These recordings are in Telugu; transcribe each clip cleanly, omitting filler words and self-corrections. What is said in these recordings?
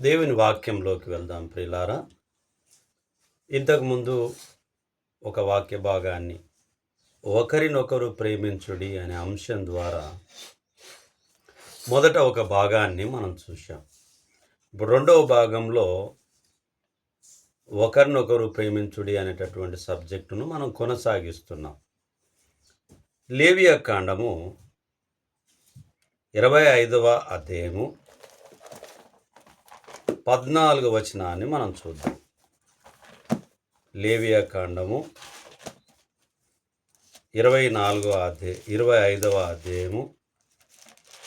దేవుని వాక్యంలోకి వెళ్దాం ప్రియులారా. ఇంతకుముందు ఒక వాక్య భాగాన్ని ఒకరినొకరు ప్రేమించుడి అనే అంశం ద్వారా మొదట ఒక భాగాన్ని మనం చూసాం. ఇప్పుడు రెండవ భాగంలో ఒకరినొకరు ప్రేమించుడి అనేటటువంటి సబ్జెక్టును మనం కొనసాగిస్తున్నాం. లేవియా కాండము 25వ అధ్యాయము 14వ వచనాన్ని మనం చూద్దాం. లేవియా కాండము 25వ అధ్యాయము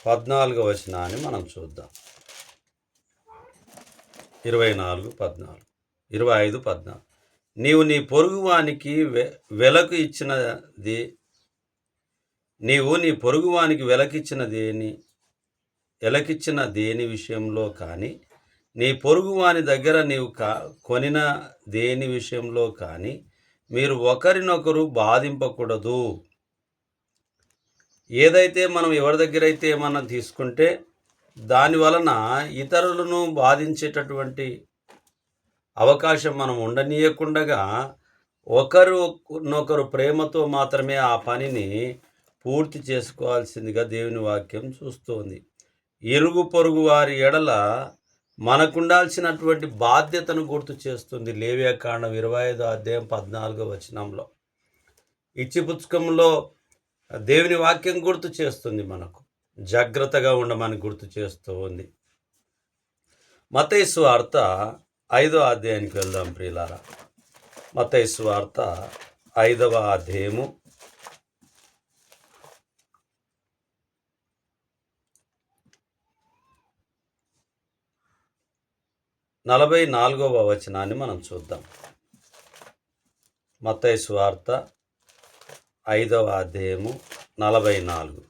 14వ వచనాన్ని మనం చూద్దాం. 25:14 నీవు నీ పొరుగువానికి వెలకిచ్చిన దేని విషయంలో కానీ, నీ పొరుగువాని దగ్గర నీవు కొనిన దేని విషయంలో కానీ మీరు ఒకరినొకరు బాధింపకూడదు. ఏదైతే మనం ఎవరి దగ్గర అయితే ఏమన్నా తీసుకుంటే దాని వలన ఇతరులను బాధించేటటువంటి అవకాశం మనం ఉండనీయకుండగా ఒకరినొకరు ప్రేమతో మాత్రమే ఆ పనిని పూర్తి చేసుకోవాల్సిందిగా దేవుని వాక్యం చూస్తోంది. ఇరుగు పొరుగు వారి ఎడల మనకుండాల్సినటువంటి బాధ్యతను గుర్తు చేస్తుంది. లేవియా కాండం 25వ అధ్యాయం 14వ వచనంలో ఇచ్చిపుచ్చుకంలో దేవుని వాక్యం గుర్తు చేస్తుంది, మనకు జాగ్రత్తగా ఉండమని గుర్తు చేస్తూ ఉంది. మత్తయి సువార్త 5వ అధ్యాయానికి వెళ్దాం ప్రియులారా. మత్తయి సువార్త 5వ అధ్యాయము 44వ వచనాన్ని మనం చూద్దాం. మత్తయి సువార్త 5వ అధ్యాయము 44.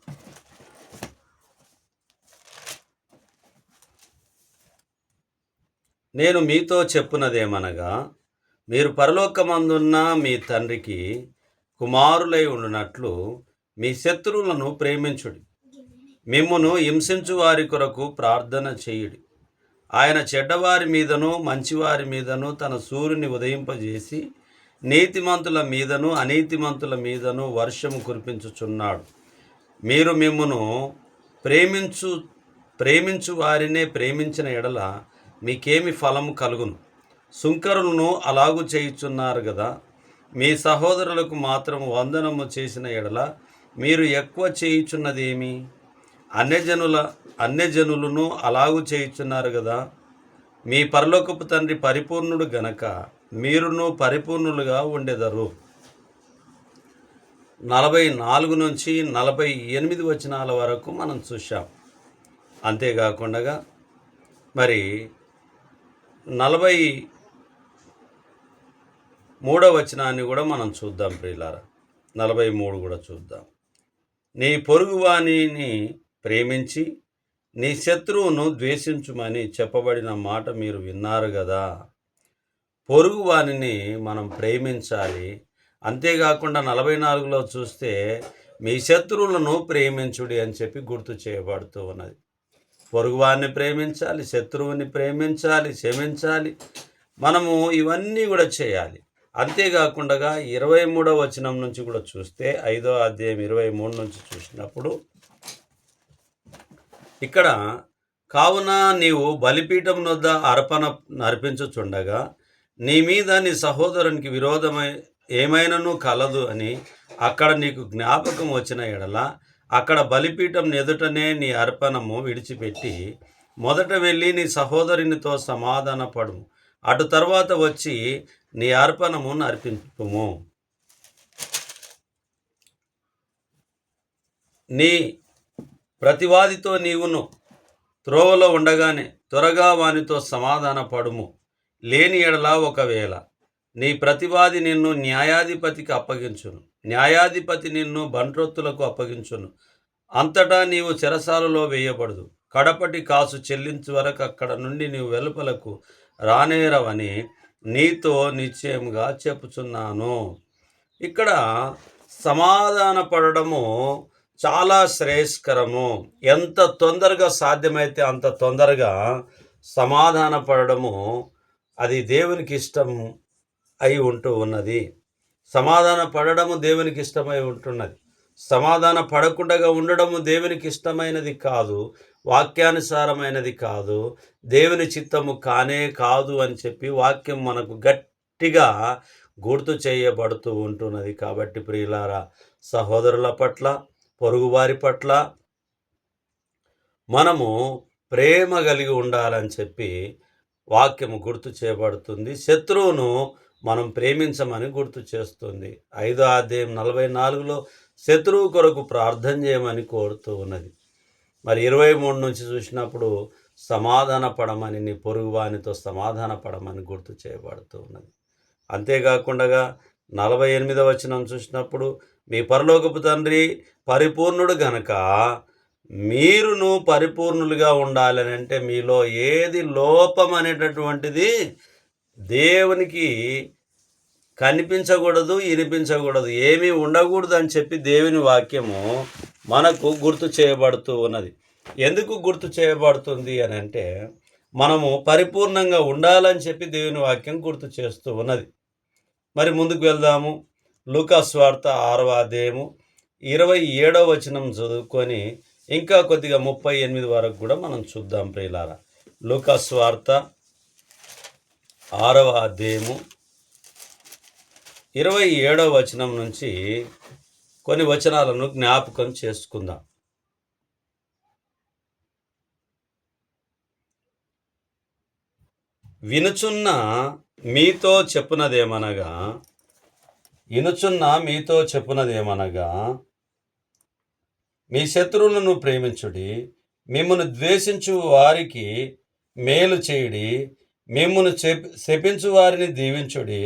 నేను మీతో చెప్పున్నదేమనగా, మీరు పరలోకమందున్న మీ తండ్రికి కుమారులై ఉండునట్లు మీ శత్రువులను ప్రేమించుడి, మిమ్మును హింసించు వారి కొరకు ప్రార్థన చేయుడి. ఆయన చెడ్డవారి మీదను మంచివారి మీదను తన సూర్యుని ఉదయింపజేసి నీతిమంతుల మీదను అనీతిమంతుల మీదను వర్షము కురిపించుచున్నాడు. మీరు మిమ్మును ప్రేమించు వారినే ప్రేమించిన ఎడల మీకేమి ఫలము కలుగును? సుంకరులను అలాగు చేయుచున్నారు కదా. మీ సహోదరులకు మాత్రం వందనము చేసిన ఎడల మీరు ఎక్కువ చేయుచున్నదేమి? అన్యజనులను అలాగు చేయుచున్నారు కదా. మీ పరలోకపు తండ్రి పరిపూర్ణుడు గనక మీరును పరిపూర్ణులుగా ఉండెదరు. 44 నుంచి 48 వచనాల వరకు మనం చూసాం. అంతేకాకుండా మరి 43వ వచనాన్ని కూడా మనం చూద్దాం ప్రియులారా. 43 కూడా చూద్దాం. నీ పొరుగువానిని ప్రేమించి నీ శత్రువును ద్వేషించుమని చెప్పబడిన మాట మీరు విన్నారు కదా. పొరుగువానిని మనం ప్రేమించాలి. అంతేకాకుండా 44లో చూస్తే మీ శత్రువులను ప్రేమించుడి అని చెప్పి గుర్తు చేయబడుతూ ఉన్నది. పొరుగువాన్ని ప్రేమించాలి, శత్రువుని ప్రేమించాలి, క్షమించాలి. మనము ఇవన్నీ కూడా చేయాలి. అంతేకాకుండా 23వ వచనం నుంచి కూడా చూస్తే 5వ అధ్యాయం 23 నుంచి చూసినప్పుడు ఇక్కడ, కావున నీవు బలిపీఠం వద్ద అర్పణ అర్పించుచుండగా నీ మీద నీ సహోదరునికి విరోధమై ఏమైనను కలదు అని అక్కడ నీకు జ్ఞాపకం వచ్చిన ఎడల అక్కడ బలిపీఠం ఎదుటనే నీ అర్పణము విడిచిపెట్టి మొదట వెళ్ళి నీ సహోదరునితో సమాధానపడుము. అటు తర్వాత వచ్చి నీ అర్పణమును అర్పించుము. నీ ప్రతివాదితో నీవును త్రోవలో ఉండగానే త్వరగా వానితో సమాధాన పడుము. లేని ఎడల ఒకవేళ నీ ప్రతివాది నిన్ను న్యాయాధిపతికి అప్పగించును, న్యాయాధిపతి నిన్ను బంట్రొత్తులకు అప్పగించును. అంతటా నీవు చెరసాలలో వేయబడదు. కడపటి కాసు చెల్లించు వరకు అక్కడ నుండి నీవు వెలుపలకు రానేరవని నీతో నిశ్చయముగా చెప్పుచున్నాను. ఇక్కడ సమాధాన పడడము చాలా శ్రేయస్కరము. ఎంత తొందరగా సాధ్యమైతే అంత తొందరగా సమాధాన పడడము అది దేవునికి ఇష్టం అయి ఉంటూ ఉన్నది. సమాధాన పడడము దేవునికి ఇష్టమై ఉంటున్నది. సమాధాన పడకుండా ఉండడము దేవునికి ఇష్టమైనది కాదు, వాక్యానుసారమైనది కాదు, దేవుని చిత్తము కానే కాదు అని చెప్పి వాక్యం మనకు గట్టిగా గుర్తు చేయబడుతూ ఉంటున్నది. కాబట్టి ప్రియులారా, సహోదరుల పట్ల, పొరుగువారి పట్ల మనము ప్రేమ కలిగి ఉండాలని చెప్పి వాక్యము గుర్తు చేయబడుతుంది. శత్రువును మనం ప్రేమించమని గుర్తు చేస్తుంది. 5వ అధ్యాయం 44లో శత్రువు కొరకు ప్రార్థన చేయమని కోరుతూ ఉన్నది. మరి 23 నుంచి చూసినప్పుడు సమాధాన పడమని, నీ పొరుగు వానితో సమాధాన పడమని గుర్తు చేయబడుతూ ఉన్నది. అంతేకాకుండా 48వ వచనం చూసినప్పుడు, మీ పరలోకపు తండ్రి పరిపూర్ణుడు గనక మీరును పరిపూర్ణులుగా ఉండాలని, అంటే మీలో ఏది లోపం అనేటటువంటిది దేవునికి కనిపించకూడదు, వినిపించకూడదు, ఏమీ ఉండకూడదు అని చెప్పి దేవుని వాక్యము మనకు గుర్తు చేయబడుతూ ఉన్నది. ఎందుకు గుర్తు చేయబడుతుంది అని అంటే, మనము పరిపూర్ణంగా ఉండాలని చెప్పి దేవుని వాక్యం గుర్తు చేస్తూ ఉన్నది. మరి ముందుకు వెళ్దాము. లూకా సువార్త 6వ అధ్యాయము 27వ వచనం చదువుకొని ఇంకా కొద్దిగా 38 వరకు కూడా మనం చూద్దాం ప్రియులారా. లూకా సువార్త 6వ అధ్యాయము 27వ వచనం నుంచి కొన్ని వచనాలను జ్ఞాపకం చేసుకుందాం. వినుచున్న మీతో చెప్పునదేమనగా మీ శత్రువులను ప్రేమించుడి, మిమ్మును ద్వేషించు వారికి మేలు చేయుడి, మిమ్మును శపించు వారిని దీవించుడి,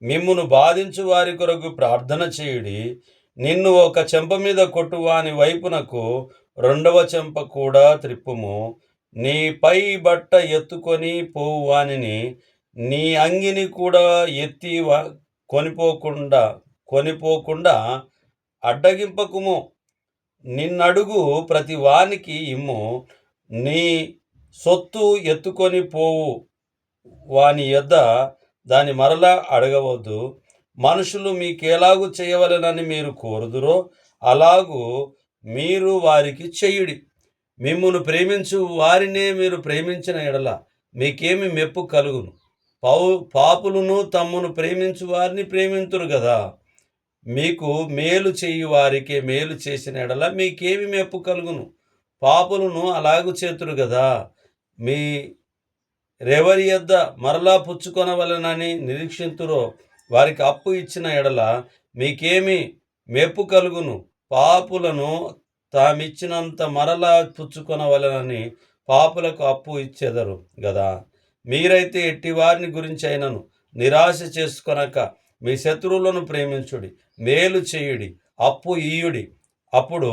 మిమ్మును బాధించు వారి కొరకు ప్రార్థన చేయుడి, నిన్ను ఒక చెంప మీద కొట్టువాని వైపునకు 2వ చెంప కూడా త్రిప్పుము, నీ పై బట్ట ఎత్తుకొని పోవు వానిని నీ అంగిని కూడా ఎత్తి కొనిపోకుండా అడ్డగింపకుము, నిన్నడుగు ప్రతి వానికి ఇమ్ము, నీ సొత్తు ఎత్తుకొని పోవు వాని యొద్ద దాని మరలా అడగవద్దు. మనుషులు మీకెలాగు చేయవలెనని మీరు కోరుదురో అలాగూ మీరు వారికి చేయుడి. మిమ్మును ప్రేమించు వారినే మీరు ప్రేమించిన ఎడల మీకేమి మెప్పు కలుగును? పాపులను తమ్మును ప్రేమించు వారిని ప్రేమింతురు కదా. మీకు మేలు చేయు వారికే మేలు చేసిన ఎడల మీకేమి మెప్పు కలుగును? పాపులను అలాగు చేతురు కదా. మీరెవరి యొద్ద మరలా పుచ్చుకొనవలెనని నిరీక్షింతురో వారికి అప్పు ఇచ్చిన ఎడల మీకేమి మెప్పు కలుగును? పాపులను తామిచ్చినంత మరలా పుచ్చుకొనవలెనని పాపులకు అప్పు ఇచ్చెదరు గదా. మీరైతే ఎట్టి వారిని గురించి అయినను నిరాశ చేసుకొనక మీ శత్రువులను ప్రేమించుడి, మేలు చేయుడి, అప్పు ఇయ్యుడి, అప్పుడు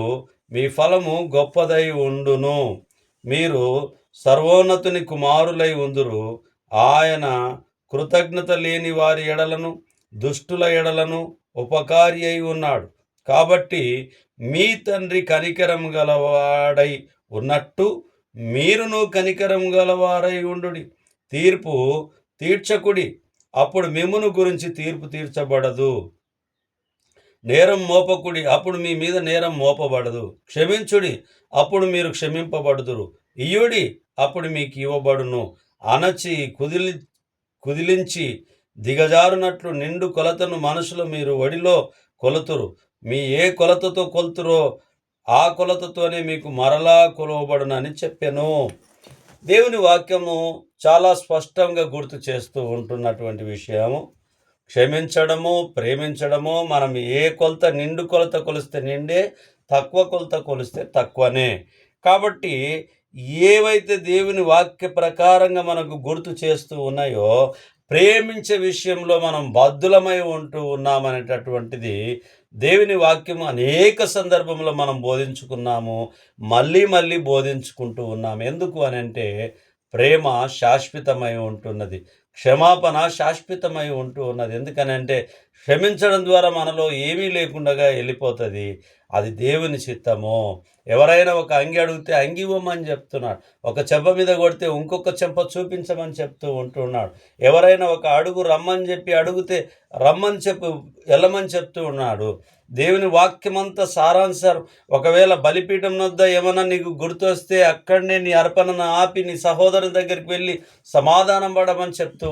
మీ ఫలము గొప్పదై ఉండును, మీరు సర్వోన్నతుని కుమారులై ఉందురు. ఆయన కృతజ్ఞత లేని వారి ఎడలను దుష్టుల ఎడలను ఉపకారి అయి ఉన్నాడు. కాబట్టి మీ తండ్రి కనికరం గలవాడై ఉన్నట్టు మీరును కనికరం గలవారై ఉండుడి. తీర్పు తీర్చకుడి, అప్పుడు మిమ్మును గురించి తీర్పు తీర్చబడదు. నేరం మోపకుడి, అప్పుడు మీ మీద నేరం మోపబడదు. క్షమించుడి, అప్పుడు మీరు క్షమింపబడుదురు. ఇయ్యుడి, అప్పుడు మీకు ఇవ్వబడును. అణచి కుదిలించి దిగజారునట్లు నిండు కొలతను మనుషులు మీరు ఒడిలో కొలుతురు. మీ ఏ కొలతతో కొలుతురో ఆ కొలతతోనే మీకు మరలా కొలవబడునని చెప్పెను. దేవుని వాక్యము చాలా స్పష్టంగా గుర్తు చేస్తూ ఉంటున్నటువంటి విషయము, క్షమించడము, ప్రేమించడము. మనం ఏ కొలత, నిండు కొలత కొలిస్తే నిండే, తక్కువ కొలత కొలిస్తే తక్కువనే. కాబట్టి ఏవైతే దేవుని వాక్య ప్రకారంగా మనకు గుర్తు చేస్తూ ఉన్నాయో, ప్రేమించే విషయంలో మనం బద్ధులమై ఉంటూ ఉన్నామనేటటువంటిది దేవుని వాక్యం అనేక సందర్భంలో మనం బోధించుకున్నాము, మళ్ళీ బోధించుకుంటూ ఉన్నాము. ఎందుకు అని అంటే, ప్రేమ శాశ్వతమై ఉంటున్నది. క్షమాపణ శాశ్వతమై ఉంటూ ఉన్నది. ఎందుకనంటే క్షమించడం ద్వారా మనలో ఏమీ లేకుండా వెళ్ళిపోతుంది. అది దేవుని చిత్తము. ఎవరైనా ఒక అంగి అడిగితే అంగి ఇవ్వమని చెప్తున్నాడు. ఒక చెంప మీద కొడితే ఇంకొక చెంప చూపించమని చెప్తూ ఉంటున్నాడు. ఎవరైనా ఒక అడుగు రమ్మని చెప్పి అడిగితే రమ్మని వెళ్ళమని చెప్తూ ఉన్నాడు. దేవుని వాక్యమంతా సారాంశం. ఒకవేళ బలిపీఠం వద్ద ఏమన్నా నీకు గుర్తొస్తే అక్కడనే నీ అర్పణను ఆపి నీ సహోదరుని దగ్గరికి వెళ్ళి సమాధానం పడమని చెప్తూ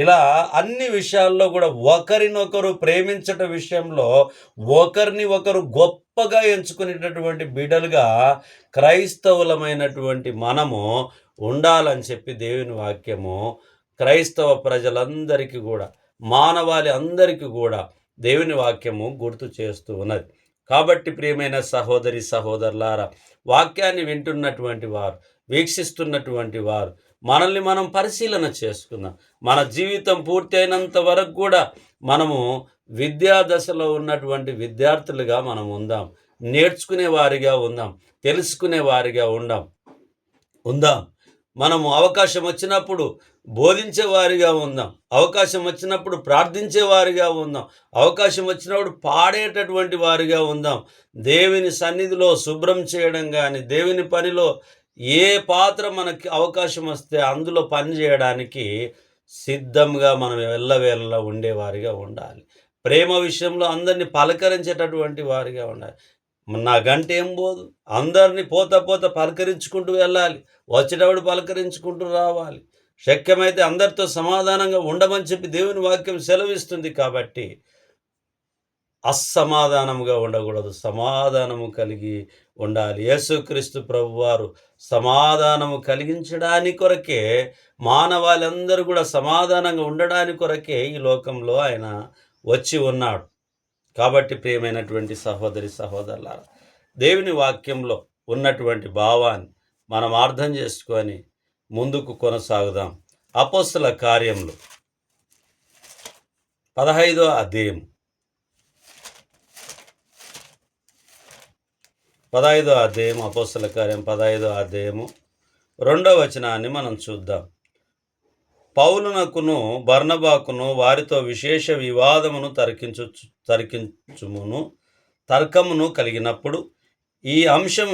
ఇలా అన్ని విషయాల్లో కూడా ఒకరినొకరు ప్రేమించట విషయంలో ఒకరిని ఒకరు గొప్పగా ఎంచుకునేటటువంటి బిడ్డలుగా క్రైస్తవులమైనటువంటి మనము ఉండాలని చెప్పి దేవుని వాక్యము క్రైస్తవ ప్రజలందరికీ కూడా, మానవాళి అందరికీ కూడా దేవుని వాక్యము గుర్తు చేస్తూ ఉన్నది. కాబట్టి ప్రియమైన సహోదరి సహోదరులారా, వాక్యాన్ని వింటున్నటువంటి వారు, వీక్షిస్తున్నటువంటి వారు, మనల్ని మనం పరిశీలన చేసుకుందాం. మన జీవితం పూర్తి అయినంత వరకు కూడా మనము విద్యా దశలో ఉన్నటువంటి విద్యార్థులుగా మనం ఉందాం. నేర్చుకునే వారిగా ఉందాం. తెలుసుకునే వారిగా ఉందాం. మనము అవకాశం వచ్చినప్పుడు బోధించే వారిగా ఉందాం. అవకాశం వచ్చినప్పుడు ప్రార్థించే వారిగా ఉందాం. అవకాశం వచ్చినప్పుడు పాడేటటువంటి వారిగా ఉందాం. దేవుని సన్నిధిలో శుభ్రం చేయడం కానీ, దేవుని పనిలో ఏ పాత్ర మనకి అవకాశం వస్తే అందులో పని చేయడానికి సిద్ధంగా మనం ఎల్లవేళలా ఉండేవారిగా ఉండాలి. ప్రేమ విషయంలో అందరినీ పలకరించేటటువంటి వారిగా ఉండాలి. నా గంట ఏం పోదు, అందరినీ పోతా పలకరించుకుంటూ వెళ్ళాలి. వచ్చేటప్పుడు పలకరించుకుంటూ రావాలి. శక్యమైతే అందరితో సమాధానంగా ఉండమని చెప్పి దేవుని వాక్యం సెలవిస్తుంది. కాబట్టి అసమాధానముగా ఉండకూడదు, సమాధానము కలిగి ఉండాలి. యేసుక్రీస్తు ప్రభువారు సమాధానము కలిగించడానికి కొరకే, మానవాళందరూ కూడా సమాధానంగా ఉండడానికి కొరకే ఈ లోకంలో ఆయన వచ్చి ఉన్నాడు. కాబట్టి ప్రియమైనటువంటి సహోదరి సహోదరులారా, దేవుని వాక్యంలో ఉన్నటువంటి భావాన్ని మనం అర్థం చేసుకొని ముందుకు కొనసాగుదాం. అపోస్తల కార్యములు 15వ అధ్యాయం 15వ అధ్యాయం అపోస్తల కార్యం 15వ అధ్యాయము 2వ వచనాన్ని మనం చూద్దాం. పౌలునకును బర్నబాకును వారితో విశేష వివాదమును తర్కమును కలిగినప్పుడు ఈ అంశం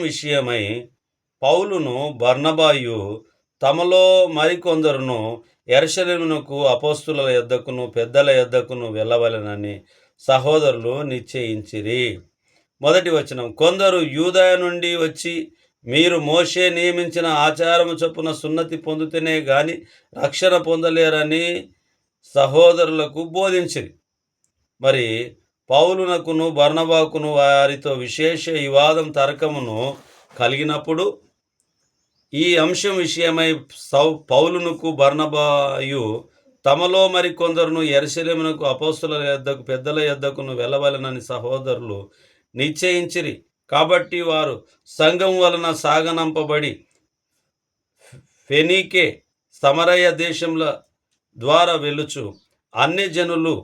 విషయమై పౌలును బర్నబాయు తమలో మరికొందరును యెరూషలేమునకు అపోస్తుల యొద్దకును పెద్దల యొద్దకును వెళ్ళవలెనని సహోదరులు నిశ్చయించిరి. 1వ వచనం, కొందరు యూదయ నుండి వచ్చి మీరు మోషే నియమించిన ఆచారము చొప్పున సున్నతి పొందితేనే గాని రక్షణ పొందలేరని సహోదరులకు బోధించిరి. మరి పౌలునకును బర్నబాకును వారితో విశేష వివాదం తర్కమును కలిగినప్పుడు ఈ అంశం విషయమై పౌలునకు బర్నబాయు తమలో మరి కొందరును యెరూషలేమునకు అపోస్తుల యొద్దకు పెద్దల యొద్దకును వెళ్ళవలెనని సహోదరులు నిశ్చయించిరి. కాబట్టి వారు సంఘం వలన సాగనంపబడి ఫెనీకే సమరయ దేశముల ద్వారా వెళ్ళుచు అన్ని జనులు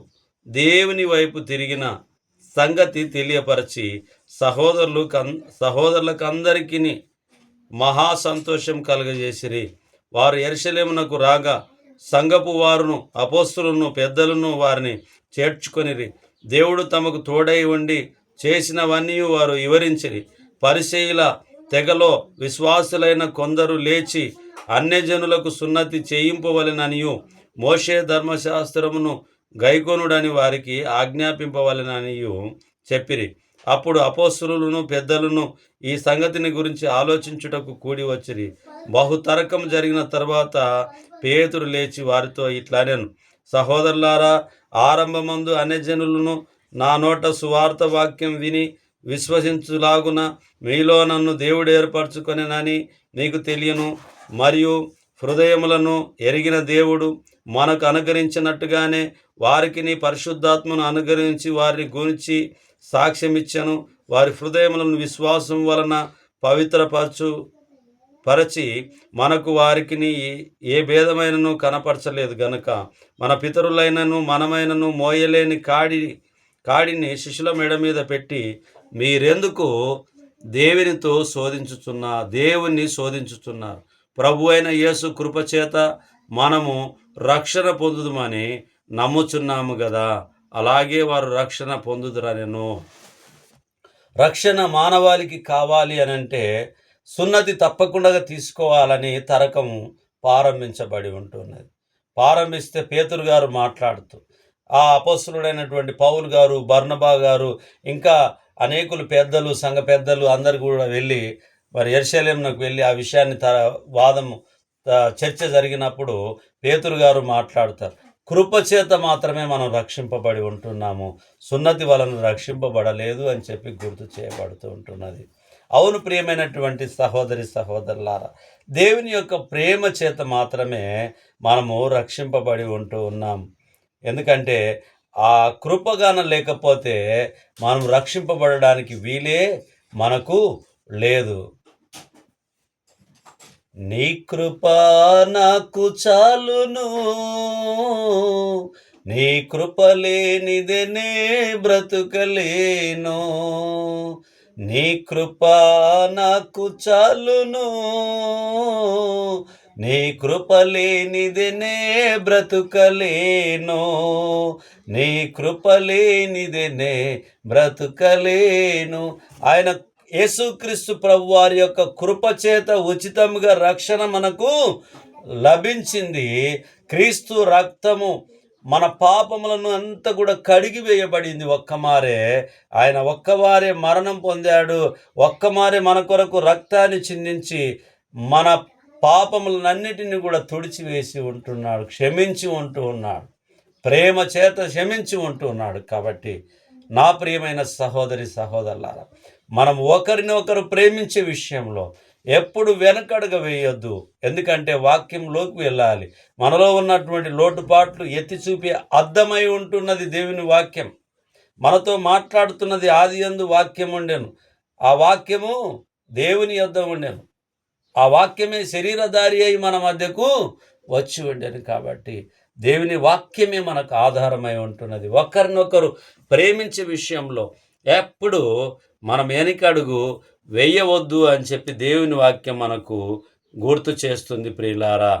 దేవుని వైపు తిరిగిన సంగతి తెలియపరచి సహోదరులకు అందరికీ మహా సంతోషం కలుగజేసిరి. వారు యెరూషలేమునకు రాగా సంఘపు వారును అపోస్తులను పెద్దలను వారిని చేర్చుకొనిరి. దేవుడు తమకు తోడై ఉండి చేసినవన్నీ వారు వివరించిరి. పరిసయ్యుల తెగలో విశ్వాసులైన కొందరు లేచి అన్యజనులకు సున్నతి చేయింపవలెననియు మోషే ధర్మశాస్త్రమును గైకొనుడని వారికి ఆజ్ఞాపింపవలెననియు చెప్పిరి. అప్పుడు అపోస్తలులను పెద్దలను ఈ సంగతిని గురించి ఆలోచించుటకు కూడి వచ్చిరి. బహుతర్కం జరిగిన తర్వాత పేతురు లేచి వారితో ఇట్లనెను, సహోదరులారా, ఆరంభమందు అన్యజనులను నా నోట సువార్త వాక్యం విని విశ్వసించులాగున మీలో నన్ను దేవుడు ఏర్పరచుకొనెనని మీకు తెలియను. మరియు హృదయములను ఎరిగిన దేవుడు మనకు అనుగ్రహించినట్టుగానే వారికి నీ పరిశుద్ధాత్మను అనుగ్రహించి వారిని గురించి సాక్ష్యమిచ్చను. వారి హృదయములను విశ్వాసం వలన పవిత్రపరచి మనకు వారికి ఏ భేదమైనను కనపరచలేదు గనుక మన పితరులైనను మనమైనను మోయలేని కాడిని శిష్యుల మెడ మీద పెట్టి మీరెందుకు దేవుని శోధించుతున్నారు? ప్రభు అయిన యేసు కృపచేత మనము రక్షణ పొందుదుమని నమ్ముచున్నాము కదా, అలాగే వారు రక్షణ పొందుదురనెను. రక్షణ మానవాళికి కావాలి అనంటే సున్నతి తప్పకుండా తీసుకోవాలని తరకము ప్రారంభించబడి ఉంటున్నది. ప్రారంభిస్తే పేతురు గారు మాట్లాడుతూ, ఆ అపొస్తలుడైనటువంటి పౌలు గారు, బర్నబా గారు, ఇంకా అనేకులు పెద్దలు, సంఘ పెద్దలు అందరు కూడా వెళ్ళి మరి యెరూషలేమునకు వెళ్ళి ఆ విషయాన్ని వాదము చర్చ జరిగినప్పుడు పేతురు గారు మాట్లాడతారు, కృపచేత మాత్రమే మనం రక్షింపబడి ఉంటున్నాము, సున్నతి వలన రక్షింపబడలేదు అని చెప్పి గుర్తు చేయబడుతూ ఉంటున్నది. అవును ప్రియమైనటువంటి సహోదరి సహోదరులారా, దేవుని యొక్క ప్రేమ చేత మాత్రమే మనము రక్షింపబడి ఉంటూ ఉన్నాం. ఎందుకంటే ఆ కృపగాన లేకపోతే మనం రక్షింపబడడానికి వీలే మనకు లేదు. నీ కృప నాకు చాలును, నీ కృప లేనిదే నే బ్రతుకలేను, నీ కృప నాకు చాలును, నీ కృప లేనిదే నే బ్రతుకలేను, నీ కృప లేనిదే నే బ్రతుకలేను. ఆయన యేసుక్రీస్తు ప్రభు వారి యొక్క కృపచేత ఉచితముగా రక్షణ మనకు లభించింది. క్రీస్తు రక్తము మన పాపములను అంతా కూడా కడిగి వేయబడింది. ఒక్కమారే ఆయన ఒక్కమారే మరణం పొందాడు, ఒక్కమారే మన కొరకు రక్తాన్ని చిందించి మన పాపములన్నిటిని కూడా తుడిచివేసి ఉంటున్నాడు, క్షమించి ఉంటూ ఉన్నాడు, ప్రేమ చేత క్షమించి ఉంటూ ఉన్నాడు. కాబట్టి నా ప్రియమైన సహోదరి సహోదరులారా, మనం ఒకరిని ఒకరు ప్రేమించే విషయంలో ఎప్పుడు వెనకడుగ వేయొద్దు. ఎందుకంటే వాక్యంలోకి వెళ్ళాలి. మనలో ఉన్నటువంటి లోటుపాట్లు ఎత్తి చూపి అర్థమై ఉంటున్నది దేవుని వాక్యం. మనతో మాట్లాడుతున్నది. ఆదియందు వాక్యం ఉండెను, ఆ వాక్యము దేవుని యొద్ద ఉండెను, ఆ వాక్యమే శరీరధారి అయి మన మధ్యకు వచ్చి ఉండెను. కాబట్టి దేవుని వాక్యమే మనకు ఆధారమై ఉంటున్నది. ఒకరినొకరు ప్రేమించే విషయంలో ఎప్పుడు మనం వెనకడుగు వేయవద్దు అని చెప్పి దేవుని వాక్యం మనకు గుర్తు చేస్తుంది ప్రియులారా.